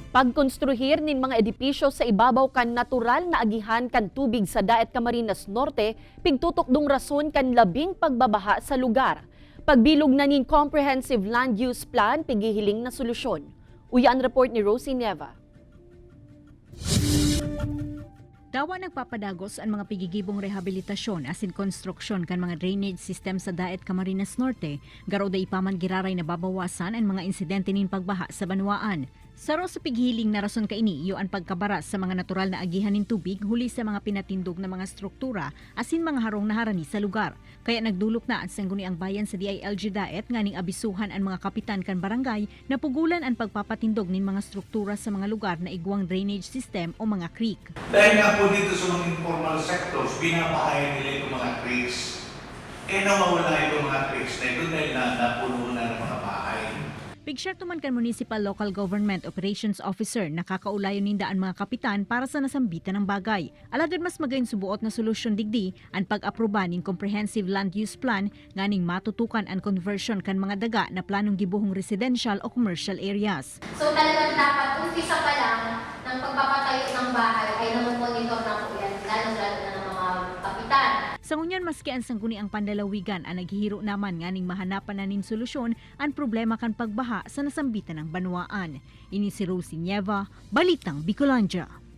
Pagkonstruhir nin mga edipisyo sa ibabaw kan natural na agihan kan tubig sa Daet Camarines Norte, pigtutok dong rason kan labing pagbabaha sa lugar. Pagbilog na nin Comprehensive Land Use Plan, pigihiling na solusyon. Uyan report ni Rosie Neva. Dawa nagpapadagos ang mga pigigibong rehabilitasyon asin konstruksyon kan mga drainage system sa Daet Camarines Norte, garo da ipaman giraray na babawasan ang mga insidente nin pagbaha sa banwaan. Saro sa pighiling na rason kaini iyo ang pagkabara sa mga natural na agihan nin tubig huli sa mga pinatindog na mga struktura asin mga harong na harani sa lugar. Kaya nagdulok na ang sangguniang bayan sa DILG Daet nganing abisuhan ang mga kapitan kan barangay na pugulan ang pagpapatindog nin mga struktura sa mga lugar na igwang drainage system o mga creek. Dahil nga po dito sa mga informal sectors, binabahayan nila itong mga creeks. Nawawala itong mga creeks na ito dahil napuno na ng mga bahay. Pigshare tuman kan Municipal Local Government Operations Officer nakakaulayon ninda ang mga kapitan para sa nasambitan ng bagay. Alagad mas magayon subuot na solusyon digdi ang pag-aproba nin Comprehensive Land Use Plan nganing matutukan ang conversion kan mga daga na planong gibuhong residential o commercial areas. So talagang dapat umpisa pa lang ng pagpapatayo ng bahay ay namomonitor na po yan, lalo-lalo na ng mga kapitan. Sa ngunyan maski ang sangguni ang pandalawigan ang naghihiro naman nganing mahanapan na nin solusyon ang problema kan pagbaha sa nasambitan ng banwaan. Ini si Rosie Neva, Balitang Bicolandia.